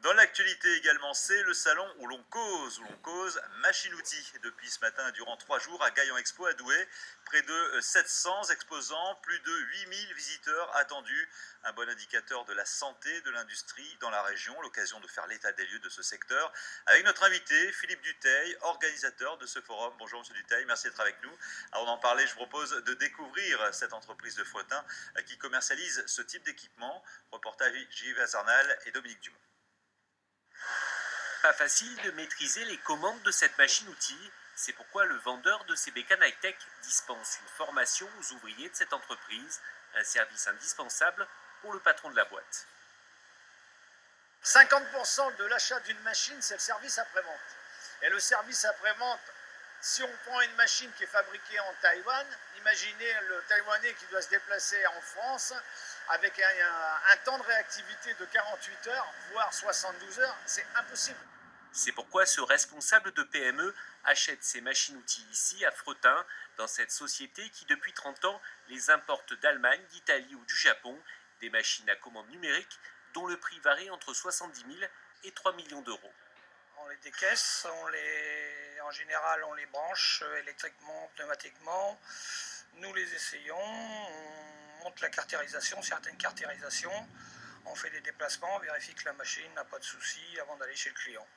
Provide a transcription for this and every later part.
Dans l'actualité également, c'est le salon où l'on cause machine-outil. Depuis ce matin, durant 3 jours, à Gaillan Expo à Douai, près de 700 exposants, plus de 8000 visiteurs attendus. Un bon indicateur de la santé de l'industrie dans la région, l'occasion de faire l'état des lieux de ce secteur. Avec notre invité, Philippe Dutheil, organisateur de ce forum. Bonjour Monsieur Dutheil, merci d'être avec nous. Avant d'en parler, je vous propose de découvrir cette entreprise de Frotin qui commercialise ce type d'équipement. Reportage Gilles Vazarnal et Dominique Dumont. Pas facile de maîtriser les commandes de cette machine-outil. C'est pourquoi le vendeur de ces bécanes high-tech dispense une formation aux ouvriers de cette entreprise, un service indispensable pour le patron de la boîte. 50% de l'achat d'une machine, c'est le service après-vente. Et le service après-vente, si on prend une machine qui est fabriquée en Taïwan, imaginez le Taïwanais qui doit se déplacer en France avec un temps de réactivité de 48 heures, voire 72 heures, c'est impossible. C'est pourquoi ce responsable de PME achète ces machines-outils ici à Frotin, dans cette société qui depuis 30 ans les importe d'Allemagne, d'Italie ou du Japon, des machines à commande numérique dont le prix varie entre 70 000 et 3 millions d'euros. On les décaisse, en général on les branche électriquement, pneumatiquement. Nous les essayons, on monte la caractérisation, certaines caractérisations. On fait des déplacements, on vérifie que la machine n'a pas de soucis avant d'aller chez le client.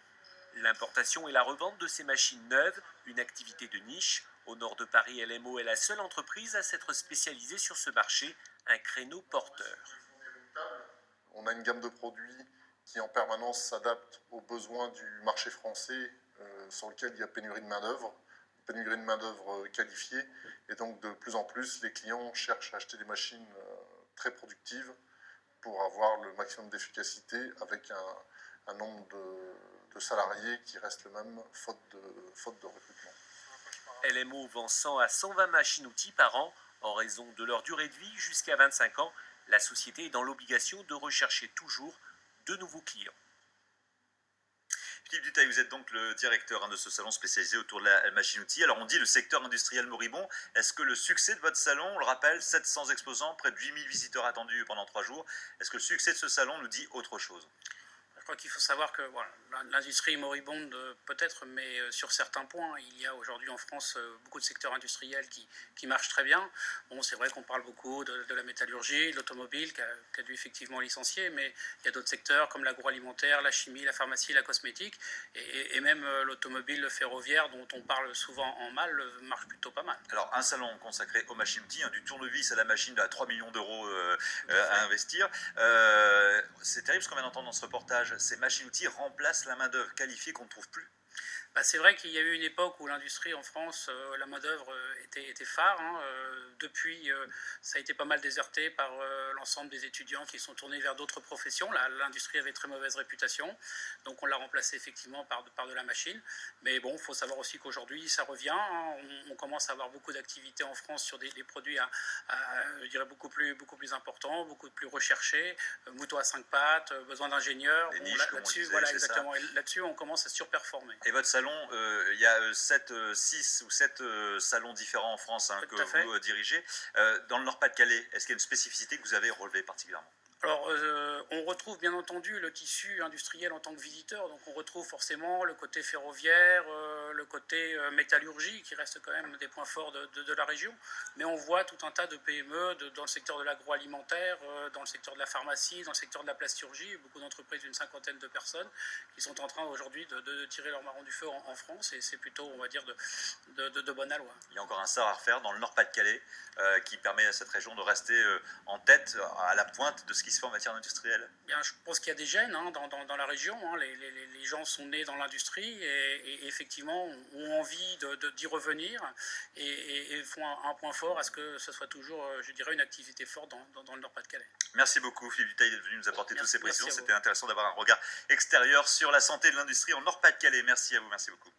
L'importation et la revente de ces machines neuves, une activité de niche. Au nord de Paris, LMO est la seule entreprise à s'être spécialisée sur ce marché, un créneau porteur. On a une gamme de produits qui en permanence s'adapte aux besoins du marché français sur lequel il y a pénurie de main-d'œuvre qualifiée. Et donc de plus en plus, les clients cherchent à acheter des machines très productives pour avoir le maximum d'efficacité avec un nombre de salariés qui reste le même, faute de recrutement. LMO vend 100 à 120 machines-outils par an. En raison de leur durée de vie jusqu'à 25 ans, la société est dans l'obligation de rechercher toujours de nouveaux clients. Philippe Dutheil, vous êtes donc le directeur de ce salon spécialisé autour de la machine-outil. Alors on dit le secteur industriel moribond. Est-ce que le succès de votre salon, on le rappelle, 700 exposants, près de 8000 visiteurs attendus pendant 3 jours, est-ce que le succès de ce salon nous dit autre chose ? Je crois qu'il faut savoir que voilà, l'industrie est moribonde peut-être, mais sur certains points, il y a aujourd'hui en France beaucoup de secteurs industriels qui marchent très bien. Bon, c'est vrai qu'on parle beaucoup de la métallurgie, de l'automobile qui a dû effectivement licencier, mais il y a d'autres secteurs comme l'agroalimentaire, la chimie, la pharmacie, la cosmétique, et même l'automobile, le ferroviaire, dont on parle souvent en mal, marche plutôt pas mal. Alors un salon consacré aux machines-outils, du tournevis à la machine à 3 millions d'euros à investir. C'est terrible ce qu'on vient d'entendre dans ce reportage. Ces machines-outils remplacent la main-d'œuvre qualifiée qu'on ne trouve plus. C'est vrai qu'il y a eu une époque où l'industrie en France, la main-d'œuvre était phare. Depuis, ça a été pas mal déserté par l'ensemble des étudiants qui sont tournés vers d'autres professions. L'industrie avait très mauvaise réputation, donc on l'a remplacé effectivement par de la machine. Mais bon, il faut savoir aussi qu'aujourd'hui, ça revient. On commence à avoir beaucoup d'activités en France sur des produits je dirais beaucoup plus importants, beaucoup plus recherchés. Moutons à 5 pattes, besoin d'ingénieurs. Là-dessus, voilà, exactement. Et là-dessus, on commence à surperformer. Et votre salon, il y a 6 ou 7 salons différents en France que vous dirigez. Dans le Nord-Pas-de-Calais, est-ce qu'il y a une spécificité que vous avez relevée particulièrement ? Alors, on retrouve bien entendu le tissu industriel en tant que visiteur, donc on retrouve forcément le côté ferroviaire, le côté métallurgie, qui reste quand même des points forts de la région, mais on voit tout un tas de PME dans le secteur de l'agroalimentaire, dans le secteur de la pharmacie, dans le secteur de la plasturgie, beaucoup d'entreprises d'une 50aine de personnes qui sont en train aujourd'hui de tirer leur marron du feu en France, et c'est plutôt, on va dire, de bonne aloi. Il y a encore un sort à refaire dans le Nord-Pas-de-Calais qui permet à cette région de rester en tête, à la pointe de ce qui se fait en matière industrielle. Bien, je pense qu'il y a des gènes dans la région. Les gens sont nés dans l'industrie et effectivement ont envie d'y revenir et font un point fort à ce que ce soit toujours, je dirais, une activité forte dans le Nord-Pas-de-Calais. Merci beaucoup Philippe Dutheil d'être venu nous apporter toutes ces précisions. C'était intéressant d'avoir un regard extérieur sur la santé de l'industrie en Nord-Pas-de-Calais. Merci à vous, merci beaucoup.